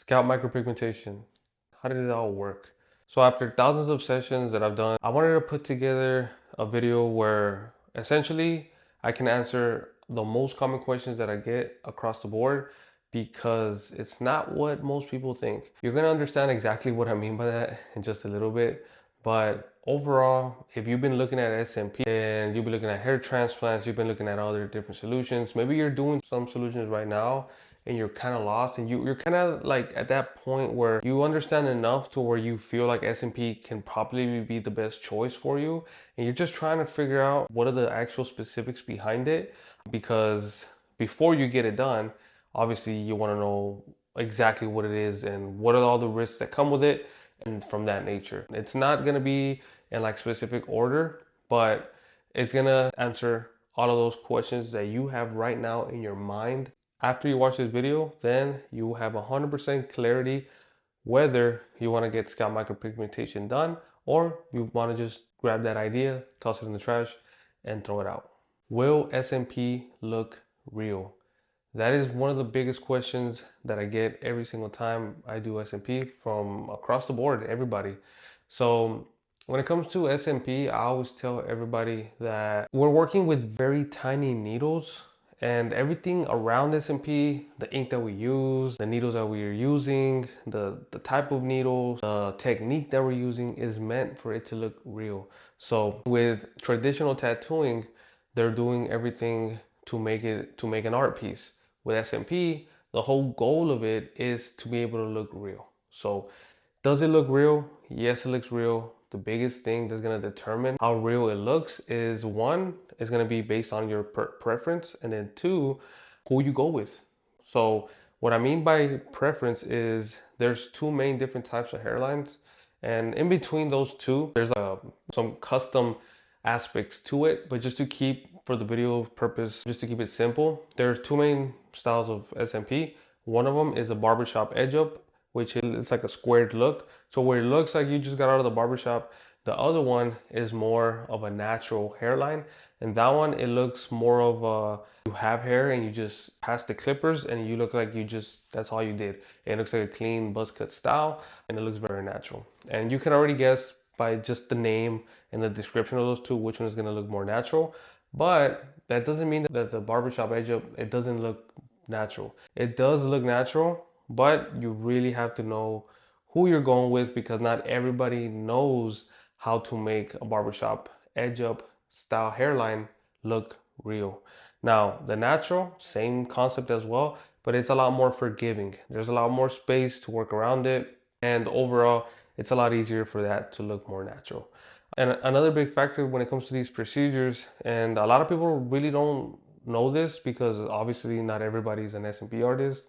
Scalp micropigmentation. How did it all work? So after thousands of sessions that I've done, I wanted to put together a video where essentially I can answer the most common questions that I get across the board, because it's not what most people think. You're gonna understand exactly what I mean by that in just a little bit. But overall, if you've been looking at SMP and you've been looking at hair transplants, you've been looking at other different solutions, maybe you're doing some solutions right now and you're kind of lost, and you're kind of like at that point where you understand enough to where you feel like SMP can probably be the best choice for you, and you're just trying to figure out what are the actual specifics behind it, because before you get it done, obviously you want to know exactly what it is and what are all the risks that come with it, and from that nature. It's not going to be in like specific order, but it's going to answer all of those questions that you have right now in your mind. After you watch this video, then you will have 100% clarity whether you want to get scalp micropigmentation done or you want to just grab that idea, toss it in the trash, and throw it out. Will SMP look real? That is one of the biggest questions that I get every single time I do SMP from across the board, everybody. So when it comes to SMP, I always tell everybody that we're working with very tiny needles, and everything around SMP, the ink that we use, the needles that we are using, the type of needles, the technique that we're using is meant for it to look real. So with traditional tattooing, they're doing everything to make an art piece. With SMP, the whole goal of it is to be able to look real. So does it look real? Yes, it looks real. The biggest thing that's going to determine how real it looks is, one, is going to be based on your preference, and then two, who you go with. So what I mean by preference is there's two main different types of hairlines, and in between those two, there's some custom aspects to it. But just to keep, for the video purpose, just to keep it simple, there's two main styles of SMP. One of them is a barbershop edge up, which is like a squared look. So where it looks like you just got out of the barbershop. The other one is more of a natural hairline. And that one, it looks more of a, you have hair and you just pass the clippers and you look like you just, that's all you did. It looks like a clean buzz cut style and it looks very natural. And you can already guess by just the name and the description of those two which one is gonna look more natural. But that doesn't mean that the barbershop edge up, it doesn't look natural. It does look natural, but you really have to know who you're going with, because not everybody knows how to make a barbershop edge up style hairline look real. Now, the natural, same concept as well, but it's a lot more forgiving. There's a lot more space to work around it, and overall, it's a lot easier for that to look more natural. And another big factor when it comes to these procedures, and a lot of people really don't know this because obviously not everybody's an SMP artist,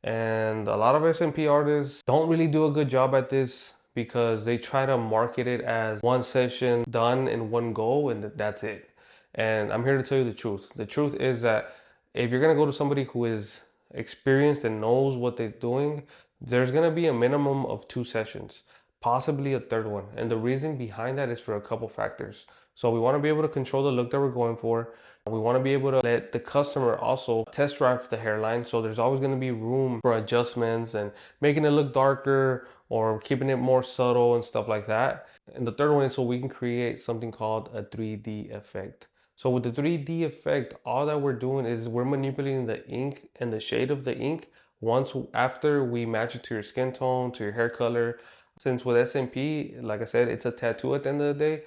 and a lot of SMP artists don't really do a good job at this because they try to market it as one session done in one go and that's it. And I'm here to tell you the truth. The truth is that if you're gonna go to somebody who is experienced and knows what they're doing, there's gonna be a minimum of 2 sessions, possibly a third one. And the reason behind that is for a couple factors. So we want to be able to control the look that we're going for. We want to be able to let the customer also test drive the hairline. So there's always going to be room for adjustments and making it look darker or keeping it more subtle and stuff like that. And the third one is so we can create something called a 3D effect. So with the 3D effect, all that we're doing is we're manipulating the ink and the shade of the ink once after we match it to your skin tone, to your hair color. Since with SMP, like I said, it's a tattoo at the end of the day,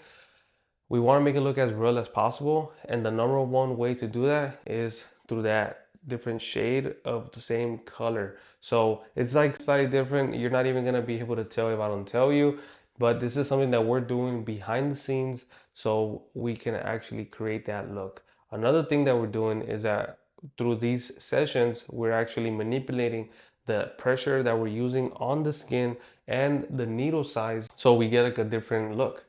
we want to make it look as real as possible. And the number one way to do that is through that different shade of the same color. So it's like slightly different. You're not even going to be able to tell if I don't tell you, but this is something that we're doing behind the scenes so we can actually create that look. Another thing that we're doing is that through these sessions, we're actually manipulating the pressure that we're using on the skin and the needle size so we get like a different look.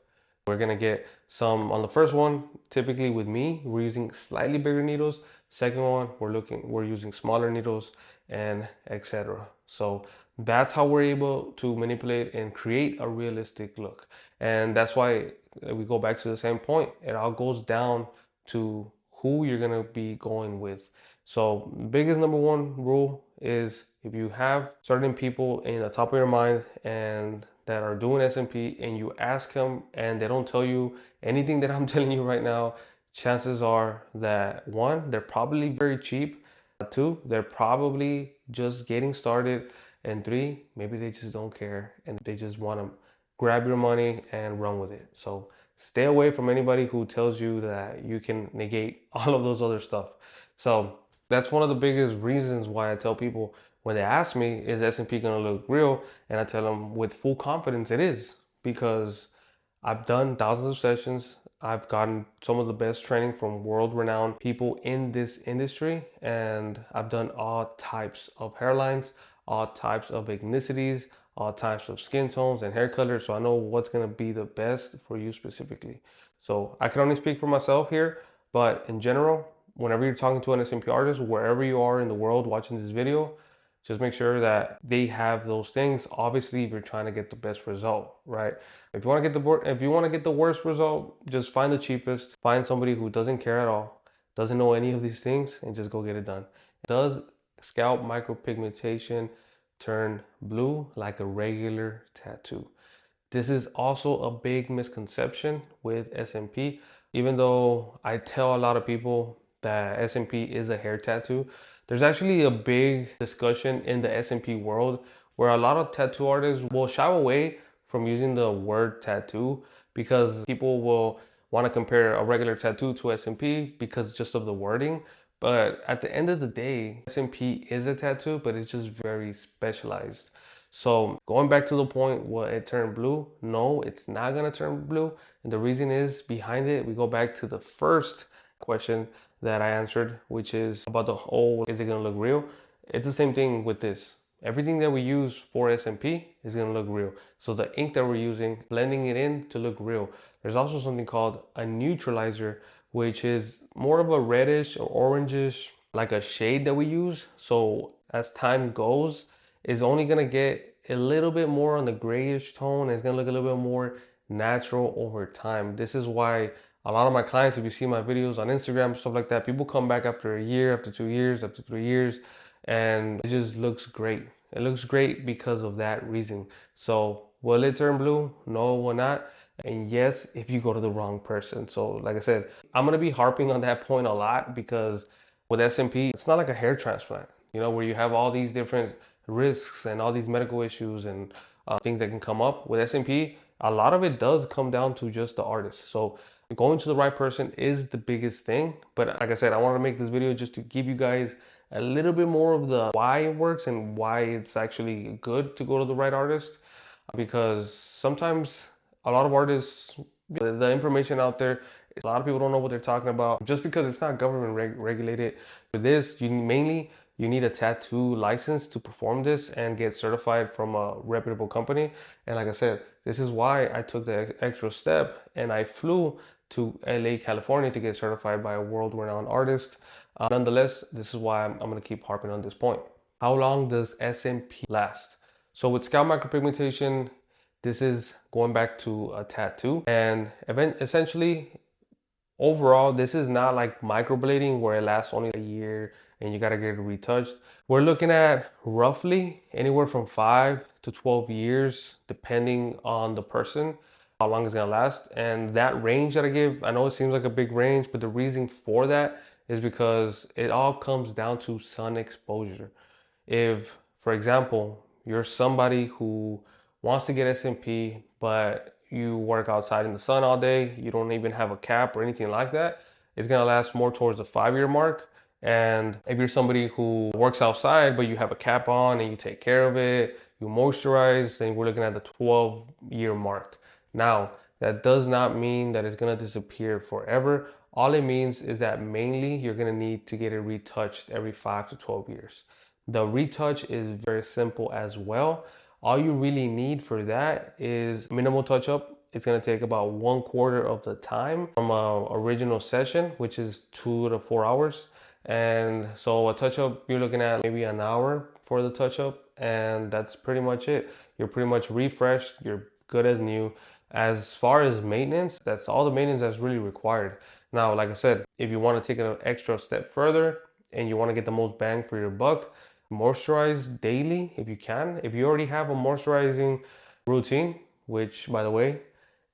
We're gonna get some on the first one. Typically with me, we're using slightly bigger needles. Second one, we're using smaller needles, and etc. So that's how we're able to manipulate and create a realistic look. And that's why we go back to the same point. It all goes down to who you're gonna be going with. So biggest number one rule is If you have certain people in the top of your mind and that are doing SMP and you ask them and they don't tell you anything that I'm telling you right now, chances are that one, they're probably very cheap. Two, they're probably just getting started. And three, maybe they just don't care and they just want to grab your money and run with it. So stay away from anybody who tells you that you can negate all of those other stuff. So that's one of the biggest reasons why I tell people when they ask me, is S&P going to look real? And I tell them with full confidence it is, because I've done thousands of sessions. I've gotten some of the best training from world-renowned people in this industry, and I've done all types of hairlines, all types of ethnicities, all types of skin tones and hair colors, so I know what's going to be the best for you specifically. So I can only speak for myself here, but in general, whenever you're talking to an SMP artist, wherever you are in the world watching this video, just make sure that they have those things. Obviously, if you're trying to get the best result, right? If you want to get the worst result, just find the cheapest. Find somebody who doesn't care at all, doesn't know any of these things, and just go get it done. Does scalp micropigmentation turn blue like a regular tattoo? This is also a big misconception with SMP. Even though I tell a lot of people that SMP is a hair tattoo, there's actually a big discussion in the SMP world where a lot of tattoo artists will shy away from using the word tattoo because people will want to compare a regular tattoo to SMP because just of the wording. But at the end of the day, SMP is a tattoo, but it's just very specialized. So going back to the point, will it turn blue? No, it's not gonna turn blue. And the reason is behind it, we go back to the first question that I answered, which is about the whole, is it gonna look real? It's the same thing with this. Everything that we use for SMP is gonna look real. So the ink that we're using, blending it in to look real. There's also something called a neutralizer, which is more of a reddish or orangish, like a shade that we use. So as time goes, is only gonna get a little bit more on the grayish tone. It's gonna look a little bit more natural over time. This is why a lot of my clients, if you see my videos on Instagram, stuff like that, people come back after a year, after 2 years, after 3 years, and it just looks great. It looks great because of that reason. So will it turn blue? No, it will not. And yes, if you go to the wrong person. So like I said, I'm gonna be harping on that point a lot because with SMP, it's not like a hair transplant, where you have all these different risks and all these medical issues and things that can come up. With SMP, a lot of it does come down to just the artist. So going to the right person is the biggest thing. But like I said, I want to make this video just to give you guys a little bit more of the why it works and why it's actually good to go to the right artist. Because sometimes a lot of artists, the information out there, a lot of people don't know what they're talking about just because it's not government regulated. For this, you need a tattoo license to perform this and get certified from a reputable company. And like I said, this is why I took the extra step and I flew to LA, California to get certified by a world-renowned artist. Nonetheless, this is why I'm going to keep harping on this point. How long does SMP last? So with scalp micropigmentation, this is going back to a tattoo, and essentially overall, this is not like microblading where it lasts only a year and you gotta get it retouched. We're looking at roughly anywhere from 5 to 12 years, depending on the person, how long it's gonna last. And that range that I give, I know it seems like a big range, but the reason for that is because it all comes down to sun exposure. If, for example, you're somebody who wants to get SMP, but you work outside in the sun all day, you don't even have a cap or anything like that, it's gonna last more towards the 5 year mark. And if you're somebody who works outside, but you have a cap on and you take care of it, you moisturize, then we're looking at the 12-year mark. Now, that does not mean that it's gonna disappear forever. All it means is that mainly you're gonna need to get it retouched every 5 to 12 years. The retouch is very simple as well. All you really need for that is minimal touch up. It's gonna take about 1/4 of the time from a original session, which is 2 to 4 hours. And so a touch up, you're looking at maybe an hour for the touch up, and that's pretty much it. You're pretty much refreshed, you're good as new. As far as maintenance, that's all the maintenance that's really required. Now, like I said, if you want to take it an extra step further and you want to get the most bang for your buck, Moisturize daily if you can. If you already have a moisturizing routine, which by the way,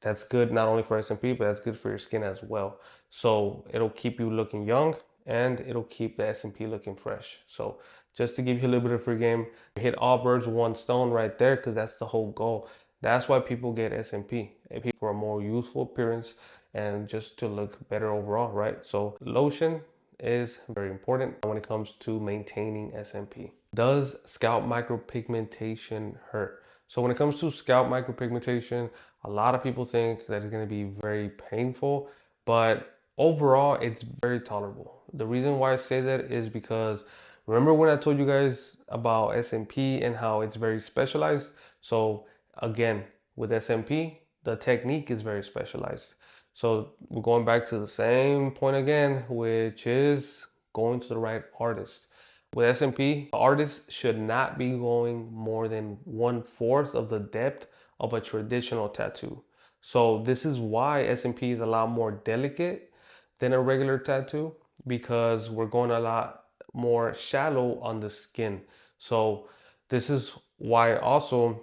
that's good not only for SMP, but that's good for your skin as well. So it'll keep you looking young and it'll keep the SMP looking fresh. So just to give you a little bit of free game, hit all birds with one stone right there because that's the whole goal. That's why people get SMP, for a more youthful appearance and just to look better overall, right? So lotion is very important when it comes to maintaining SMP. Does scalp micropigmentation hurt? So when it comes to scalp micropigmentation, a lot of people think that it's going to be very painful, but overall it's very tolerable. The reason why I say that is because remember when I told you guys about SMP and how it's very specialized? So again, with SMP, the technique is very specialized. So we're going back to the same point again, which is going to the right artist. With SMP, artists should not be going more than 1/4 of the depth of a traditional tattoo. So this is why SMP is a lot more delicate than a regular tattoo because we're going a lot more shallow on the skin. So this is why also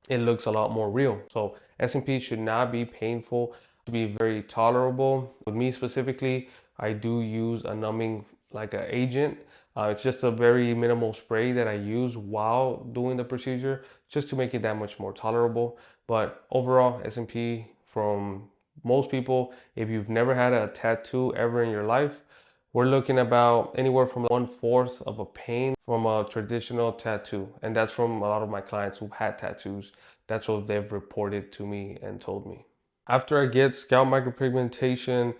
it looks a lot more real. So SMP should not be painful, to be very tolerable. With me specifically, I do use a numbing like an agent. It's just a very minimal spray that I use while doing the procedure just to make it that much more tolerable. But overall, SMP from most people, if you've never had a tattoo ever in your life, we're looking about anywhere from 1/4 of a pain from a traditional tattoo. And that's from a lot of my clients who've had tattoos. That's what they've reported to me and told me. After I get scalp micropigmentation,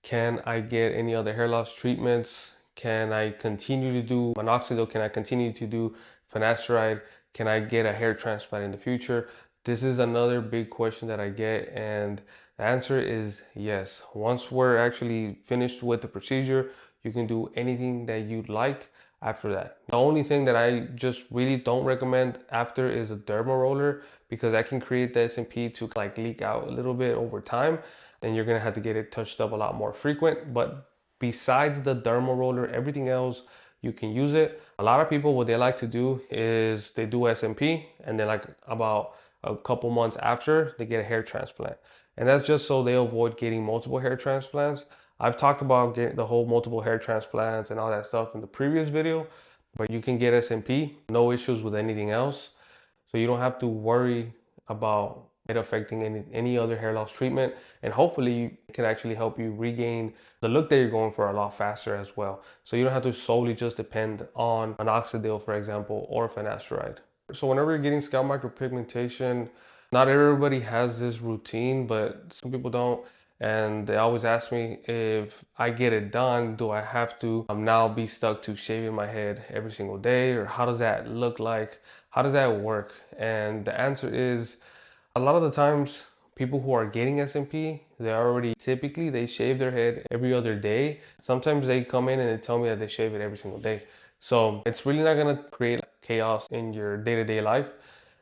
can I get any other hair loss treatments? Can I continue to do minoxidil? Can I continue to do finasteride? Can I get a hair transplant in the future? This is another big question that I get, and the answer is yes. Once we're actually finished with the procedure, you can do anything that you'd like after that. The only thing that I just really don't recommend after is a derma roller because that can create the SMP to like leak out a little bit over time and you're gonna have to get it touched up a lot more frequent. But besides the derma roller, everything else you can use it. A lot of people, what they like to do is they do SMP and then like about a couple months after they get a hair transplant. And that's just so they avoid getting multiple hair transplants. I've talked about getting the whole multiple hair transplants and all that stuff in the previous video, but you can get SMP, no issues with anything else. So you don't have to worry about it affecting any other hair loss treatment. And hopefully it can actually help you regain the look that you're going for a lot faster as well. So you don't have to solely just depend on minoxidil, for example, or finasteride. So whenever you're getting scalp micropigmentation, not everybody has this routine, but some people don't. And they always ask me if I get it done, do I have to now be stuck to shaving my head every single day? Or how does that look like? How does that work? And the answer is a lot of the times people who are getting SMP, they already typically they shave their head every other day. Sometimes they come in and they tell me that they shave it every single day. So it's really not gonna create chaos in your day-to-day life.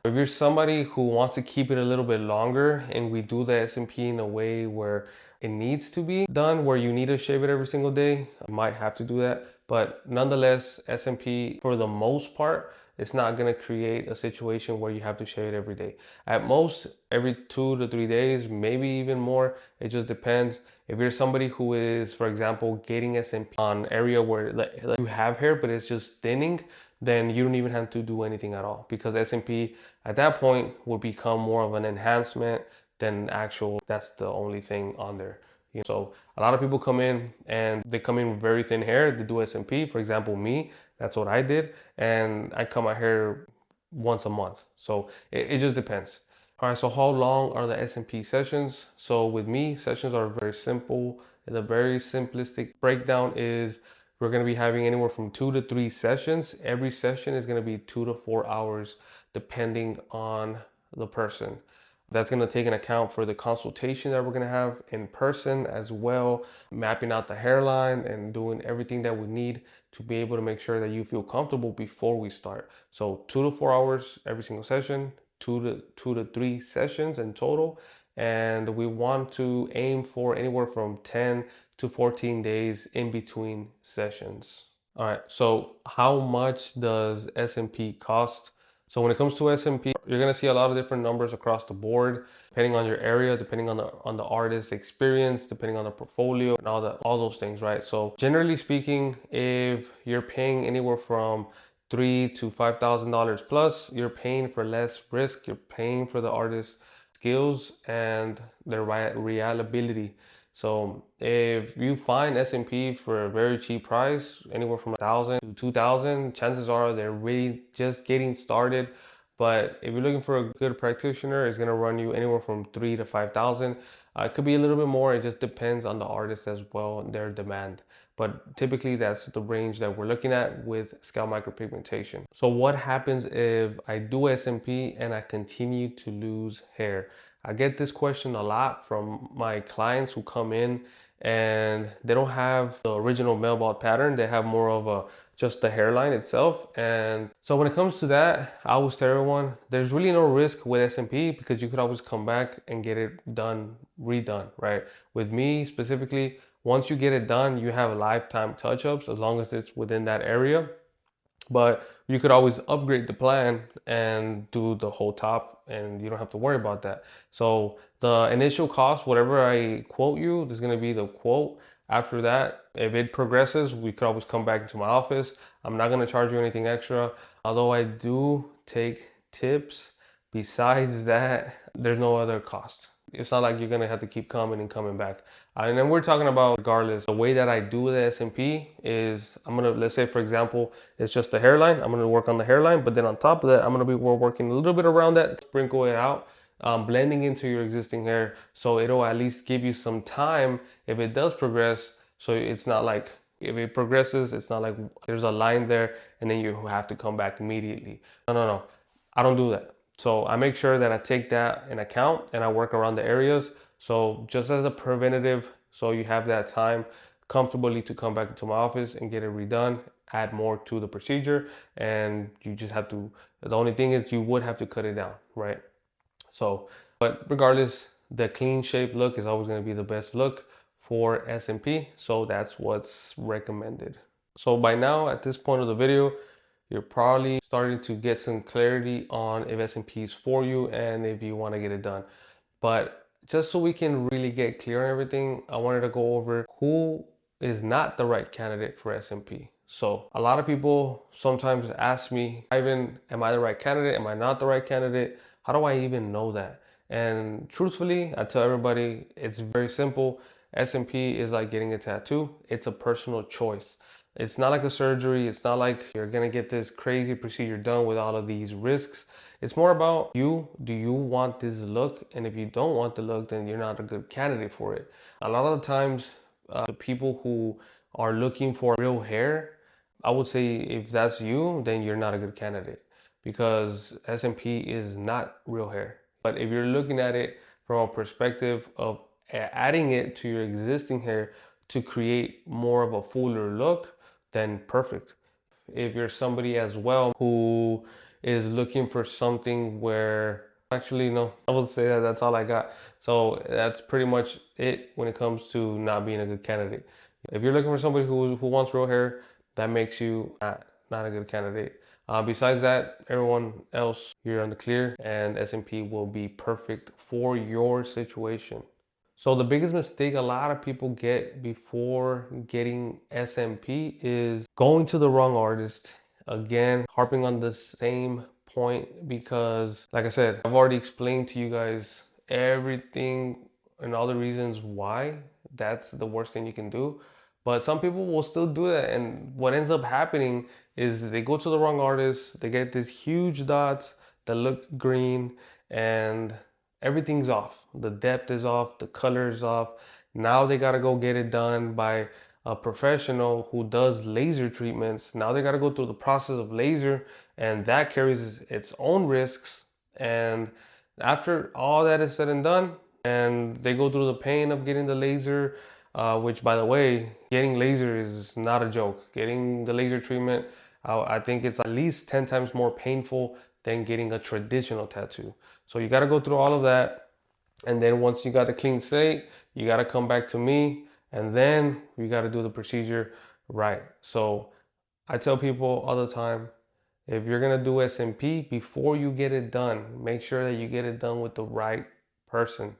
If you're somebody who wants to keep it a little bit longer and we do the SMP in a way where it needs to be done, where you need to shave it every single day, I might have to do that. But nonetheless, SMP for the most part, it's not gonna create a situation where you have to shave it every day. At most, every 2 to 3 days, maybe even more. It just depends. If you're somebody who is, for example, getting SMP on area where like you have hair, but it's just thinning, then you don't even have to do anything at all because SMP at that point will become more of an enhancement than actual, that's the only thing on there. So a lot of people come in and they come in with very thin hair, they do SMP. For example, me, that's what I did. And I cut my hair once a month. So it just depends. All right, so how long are the SMP sessions? So with me, sessions are very simple. The very simplistic breakdown is we're going to be having anywhere from 2 to 3 sessions. Every session is going to be 2 to 4 hours, depending on the person. That's going to take an account for the consultation that we're going to have in person as well, mapping out the hairline and doing everything that we need to be able to make sure that you feel comfortable before we start. So 2 to 4 hours every single session, 2 to 3 sessions in total. And we want to aim for anywhere from 10 to 14 days in between sessions. All right, so how much does SMP cost? So when it comes to SMP, you're gonna see a lot of different numbers across the board, depending on your area, depending on the artist's experience, depending on the portfolio, and all those things, right? So generally speaking, if you're paying anywhere from $3,000 to $5,000 plus, you're paying for less risk. You're paying for the artist's skills and their reliability. So if you find SMP for a very cheap price, anywhere from 1,000 to 2,000, chances are they're really just getting started. But if you're looking for a good practitioner, it's gonna run you anywhere from 3 to 5,000. It could be a little bit more. It just depends on the artist as well and their demand. But typically that's the range that we're looking at with scalp micropigmentation. So what happens if I do SMP and I continue to lose hair? I get this question a lot from my clients who come in and they don't have the original male bald pattern. They have more of a just the hairline itself. And so when it comes to that, I always tell everyone there's really no risk with SMP because you could always come back and get it done, redone, right? With me specifically, once you get it done, you have lifetime touch-ups as long as it's within that area. But you could always upgrade the plan and do the whole top and you don't have to worry about that. So the initial cost, whatever I quote you, there's going to be the quote. After that, if it progresses, we could always come back into my office. I'm not going to charge you anything extra. Although I do take tips, besides that, there's no other cost. It's not like you're gonna have to keep coming and coming back. And then we're talking about regardless, the way that I do the SMP is I'm gonna, let's say for example, it's just the hairline. I'm gonna work on the hairline, but then on top of that, I'm gonna be working a little bit around that, sprinkle it out, blending into your existing hair. So it'll at least give you some time if it does progress. So it's not like, if it progresses, it's not like there's a line there and then you have to come back immediately. No, no, no. I don't do that. So I make sure that I take that in account and I work around the areas. So just as a preventative, so you have that time comfortably to come back into my office and get it redone, add more to the procedure, and you just have to, the only thing is you would have to cut it down, right? So, but regardless, the clean shaped look is always going to be the best look for SMP. So that's what's recommended. So by now, at this point of the video, you're probably starting to get some clarity on if SMP is for you and if you want to get it done. But just so we can really get clear on everything, I wanted to go over who is not the right candidate for SMP. So a lot of people sometimes ask me, Ivan, am I the right candidate? Am I not the right candidate? How do I even know that? And truthfully, I tell everybody it's very simple. SMP is like getting a tattoo. It's a personal choice. It's not like a surgery. It's not like you're gonna get this crazy procedure done with all of these risks. It's more about you. Do you want this look? And if you don't want the look, then you're not a good candidate for it. A lot of the times, the people who are looking for real hair, I would say if that's you, then you're not a good candidate because SMP is not real hair. But if you're looking at it from a perspective of adding it to your existing hair to create more of a fuller look, then perfect. If you're somebody as well who is looking for something where, actually no, I will say that that's all I got. So that's pretty much it when it comes to not being a good candidate. If you're looking for somebody who wants real hair, that makes you not a good candidate. Besides that, everyone else, you're on the clear and SMP will be perfect for your situation. So the biggest mistake a lot of people get before getting SMP is going to the wrong artist. Again, harping on the same point because, like I said, I've already explained to you guys everything and all the reasons why that's the worst thing you can do. But some people will still do that. And what ends up happening is they go to the wrong artist, they get these huge dots that look green, and everything's off. The depth is off, the color is off. Now they gotta go get it done by a professional who does laser treatments. Now they gotta go through the process of laser, and that carries its own risks. And after all that is said and done, and they go through the pain of getting the laser, which by the way, getting laser is not a joke. Getting the laser treatment, I think it's at least 10 times more painful than getting a traditional tattoo. So you got to go through all of that. And then once you got a clean slate, you got to come back to me and then you got to do the procedure right. So I tell people all the time, if you're gonna do SMP, before you get it done, make sure that you get it done with the right person.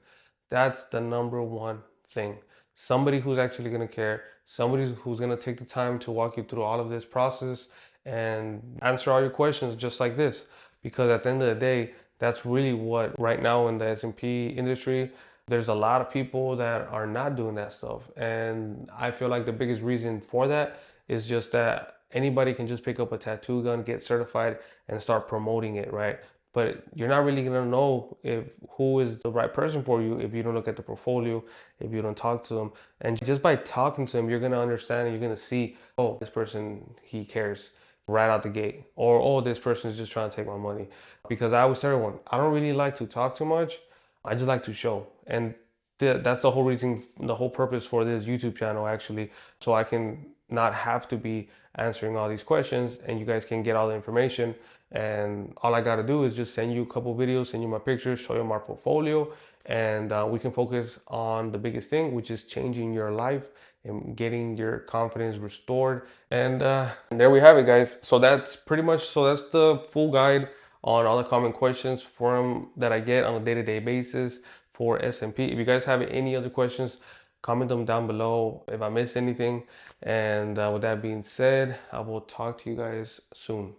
That's the number one thing. Somebody who's actually gonna care, somebody who's gonna take the time to walk you through all of this process and answer all your questions just like this. Because at the end of the day, that's really what right now in the SMP industry, there's a lot of people that are not doing that stuff. And I feel like the biggest reason for that is just that anybody can just pick up a tattoo gun, get certified, and start promoting it, right? But you're not really gonna know if who is the right person for you if you don't look at the portfolio, if you don't talk to them. And just by talking to them, you're gonna understand and you're gonna see, oh, this person, he cares right out the gate. Or, oh, this person is just trying to take my money. Because I always tell everyone, I don't really like to talk too much. I just like to show. And that's the whole reason, the whole purpose for this YouTube channel actually, so I can not have to be answering all these questions and you guys can get all the information. And all I got to do is just send you a couple videos, send you my pictures, show you my portfolio, and we can focus on the biggest thing, which is changing your life and getting your confidence restored. And there we have it, guys. So that's pretty much, so that's the full guide on all the common questions from that I get on a day-to-day basis for SMP. If you guys have any other questions, comment them down below if I missed anything. And with that being said, I will talk to you guys soon.